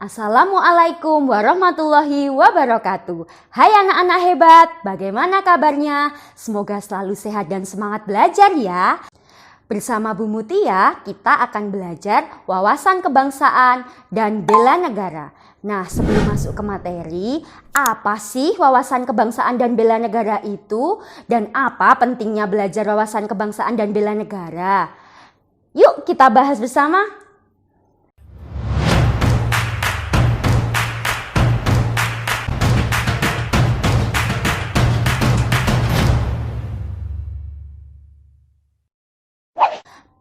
Assalamualaikum warahmatullahi wabarakatuh. Hai anak-anak hebat, bagaimana kabarnya? Semoga selalu sehat dan semangat belajar ya. Bersama Bu Mutia, kita akan belajar wawasan kebangsaan dan bela negara. Nah, sebelum masuk ke materi, apa sih wawasan kebangsaan dan bela negara itu? Dan apa pentingnya belajar wawasan kebangsaan dan bela negara? Yuk kita bahas bersama.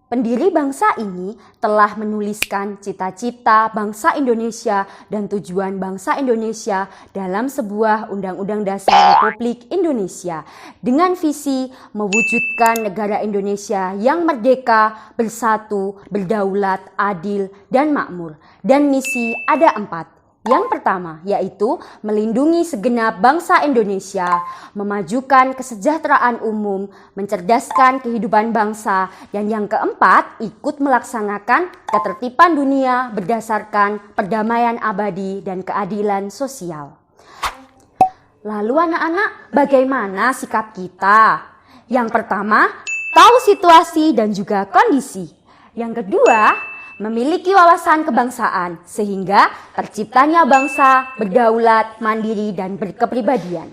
Pendiri bangsa ini telah menuliskan cita-cita bangsa Indonesia dan tujuan bangsa Indonesia dalam sebuah Undang-Undang Dasar Republik Indonesia dengan visi mewujudkan negara Indonesia yang merdeka, bersatu, berdaulat, adil, dan makmur. Dan misi ada 4. Yang pertama yaitu melindungi segenap bangsa Indonesia, memajukan kesejahteraan umum, mencerdaskan kehidupan bangsa, dan yang keempat ikut melaksanakan ketertiban dunia berdasarkan perdamaian abadi dan keadilan sosial. Lalu anak-anak, bagaimana sikap kita? Yang pertama, tahu situasi dan juga kondisi. Yang kedua, memiliki wawasan kebangsaan sehingga terciptanya bangsa berdaulat, mandiri, dan berkepribadian.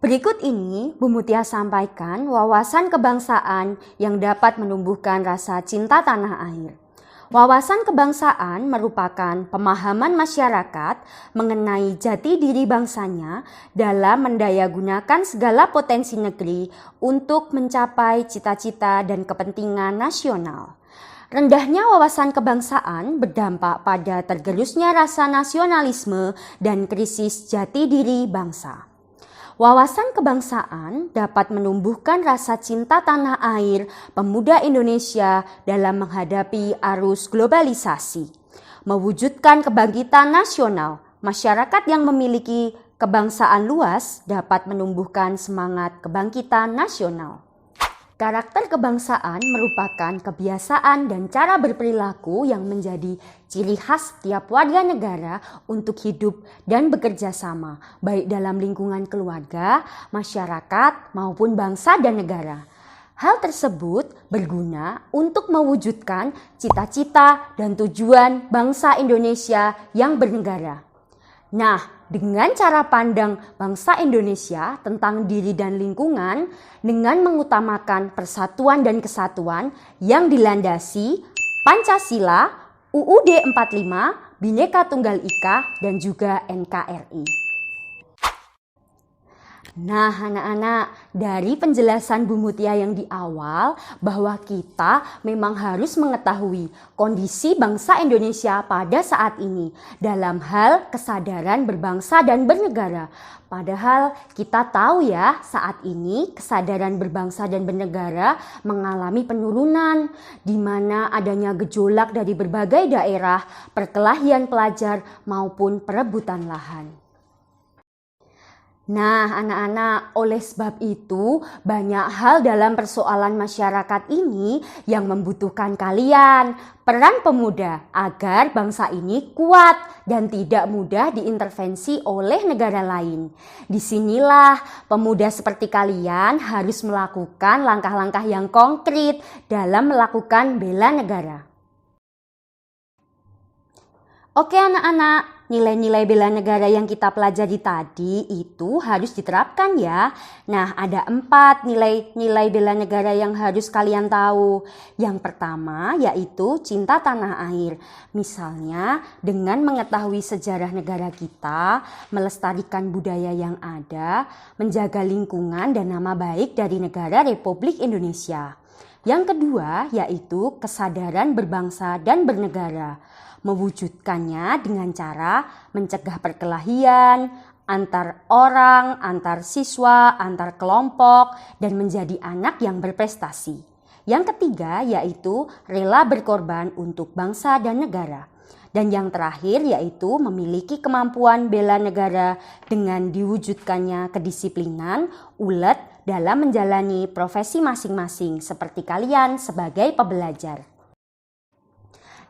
Berikut ini Bu Mutia sampaikan wawasan kebangsaan yang dapat menumbuhkan rasa cinta tanah air. Wawasan kebangsaan merupakan pemahaman masyarakat mengenai jati diri bangsanya dalam mendayagunakan segala potensi negeri untuk mencapai cita-cita dan kepentingan nasional. Rendahnya wawasan kebangsaan berdampak pada tergerusnya rasa nasionalisme dan krisis jati diri bangsa. Wawasan kebangsaan dapat menumbuhkan rasa cinta tanah air pemuda Indonesia dalam menghadapi arus globalisasi. Mewujudkan kebangkitan nasional, masyarakat yang memiliki kebangsaan luas dapat menumbuhkan semangat kebangkitan nasional. Karakter kebangsaan merupakan kebiasaan dan cara berperilaku yang menjadi ciri khas setiap warga negara untuk hidup dan bekerja sama, baik dalam lingkungan keluarga, masyarakat, maupun bangsa dan negara. Hal tersebut berguna untuk mewujudkan cita-cita dan tujuan bangsa Indonesia yang bernegara. Nah, dengan cara pandang bangsa Indonesia tentang diri dan lingkungan dengan mengutamakan persatuan dan kesatuan yang dilandasi Pancasila, UUD 45, Bhinneka Tunggal Ika, dan juga NKRI. Nah anak-anak, dari penjelasan Bu Mutia yang di awal bahwa kita memang harus mengetahui kondisi bangsa Indonesia pada saat ini dalam hal kesadaran berbangsa dan bernegara. Padahal kita tahu ya saat ini kesadaran berbangsa dan bernegara mengalami penurunan di mana adanya gejolak dari berbagai daerah, perkelahian pelajar maupun perebutan lahan. Nah anak-anak, oleh sebab itu banyak hal dalam persoalan masyarakat ini yang membutuhkan kalian, peran pemuda agar bangsa ini kuat dan tidak mudah diintervensi oleh negara lain. Disinilah pemuda seperti kalian harus melakukan langkah-langkah yang konkret dalam melakukan bela negara. Oke anak-anak, nilai-nilai bela negara yang kita pelajari tadi itu harus diterapkan ya. Nah, ada 4 nilai-nilai bela negara yang harus kalian tahu. Yang pertama yaitu cinta tanah air. Misalnya dengan mengetahui sejarah negara kita, melestarikan budaya yang ada, menjaga lingkungan dan nama baik dari negara Republik Indonesia. Yang kedua yaitu kesadaran berbangsa dan bernegara. Mewujudkannya dengan cara mencegah perkelahian antar orang, antar siswa, antar kelompok, dan menjadi anak yang berprestasi. Yang ketiga yaitu rela berkorban untuk bangsa dan negara. Dan yang terakhir yaitu memiliki kemampuan bela negara dengan diwujudkannya kedisiplinan, ulet dalam menjalani profesi masing-masing seperti kalian sebagai pembelajar.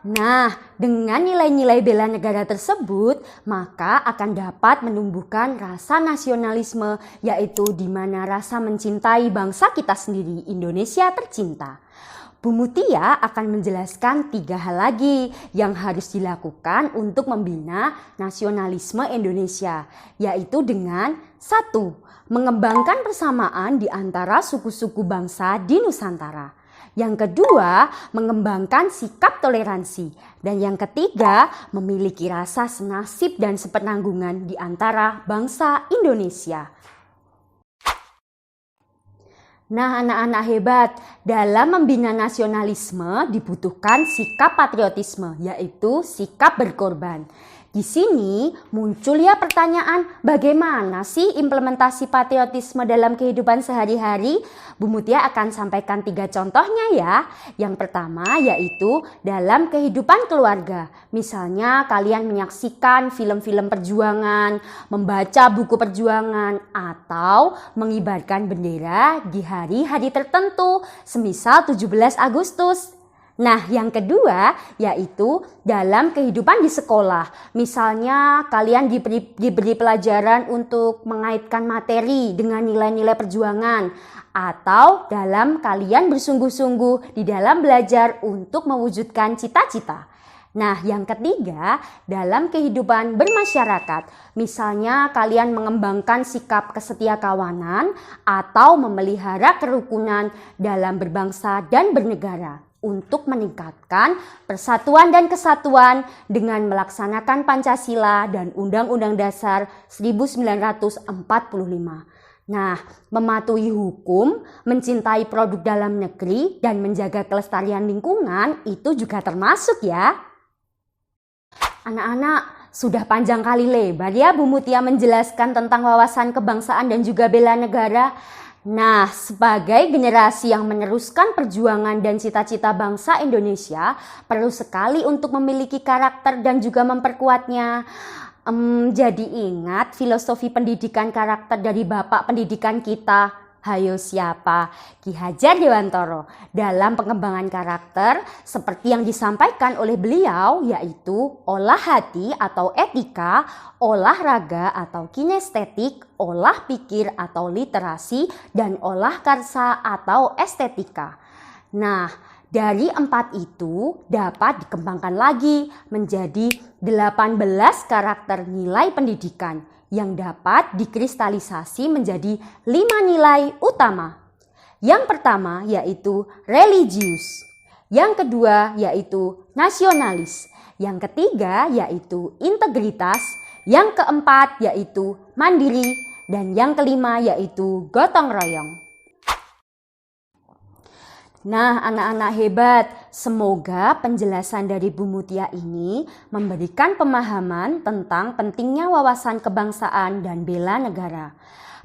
Nah, dengan nilai-nilai bela negara tersebut, maka akan dapat menumbuhkan rasa nasionalisme, yaitu di mana rasa mencintai bangsa kita sendiri, Indonesia tercinta. Bu Mutia akan menjelaskan 3 hal lagi yang harus dilakukan untuk membina nasionalisme Indonesia, yaitu dengan 1. Mengembangkan persamaan di antara suku-suku bangsa di Nusantara. Yang kedua, mengembangkan sikap toleransi. Dan yang ketiga, memiliki rasa senasib dan sepenanggungan di antara bangsa Indonesia. Nah, anak-anak hebat, dalam membina nasionalisme dibutuhkan sikap patriotisme, yaitu sikap berkorban. Di sini muncul ya pertanyaan, bagaimana sih implementasi patriotisme dalam kehidupan sehari-hari? Bu Mutia akan sampaikan 3 contohnya ya. Yang pertama yaitu dalam kehidupan keluarga. Misalnya kalian menyaksikan film-film perjuangan, membaca buku perjuangan, atau mengibarkan bendera di hari-hari tertentu, semisal 17 Agustus. Nah, yang kedua yaitu dalam kehidupan di sekolah. Misalnya kalian diberi pelajaran untuk mengaitkan materi dengan nilai-nilai perjuangan, atau dalam kalian bersungguh-sungguh di dalam belajar untuk mewujudkan cita-cita. Nah, yang ketiga dalam kehidupan bermasyarakat. Misalnya kalian mengembangkan sikap kesetiakawanan atau memelihara kerukunan dalam berbangsa dan bernegara, untuk meningkatkan persatuan dan kesatuan dengan melaksanakan Pancasila dan Undang-Undang Dasar 1945. Nah, mematuhi hukum, mencintai produk dalam negeri, dan menjaga kelestarian lingkungan itu juga termasuk ya. Anak-anak, sudah panjang kali lebar ya Bu Mutia menjelaskan tentang wawasan kebangsaan dan juga bela negara. Nah, sebagai generasi yang meneruskan perjuangan dan cita-cita bangsa Indonesia, perlu sekali untuk memiliki karakter dan juga memperkuatnya. Jadi ingat filosofi pendidikan karakter dari Bapak Pendidikan kita. Hayo siapa? Ki Hajar Dewantoro. Dalam pengembangan karakter seperti yang disampaikan oleh beliau, yaitu olah hati atau etika, olahraga atau kinestetik, olah pikir atau literasi, dan olah karsa atau estetika. Nah, dari 4 itu dapat dikembangkan lagi menjadi 18 karakter nilai pendidikan yang dapat dikristalisasi menjadi 5 nilai utama. Yang pertama yaitu religius, yang kedua yaitu nasionalis, yang ketiga yaitu integritas, yang keempat yaitu mandiri, dan yang kelima yaitu gotong royong. Nah, anak-anak hebat, semoga penjelasan dari Bu Mutia ini memberikan pemahaman tentang pentingnya wawasan kebangsaan dan bela negara.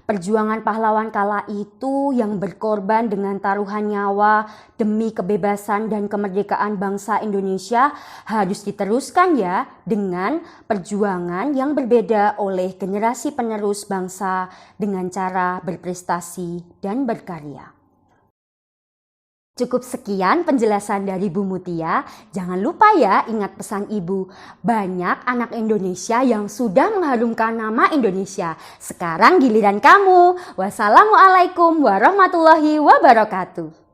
Perjuangan pahlawan kala itu yang berkorban dengan taruhan nyawa demi kebebasan dan kemerdekaan bangsa Indonesia harus diteruskan ya dengan perjuangan yang berbeda oleh generasi penerus bangsa dengan cara berprestasi dan berkarya. Cukup sekian penjelasan dari Bu Mutia. Jangan lupa ya ingat pesan Ibu. Banyak anak Indonesia yang sudah mengharumkan nama Indonesia. Sekarang giliran kamu. Wassalamualaikum warahmatullahi wabarakatuh.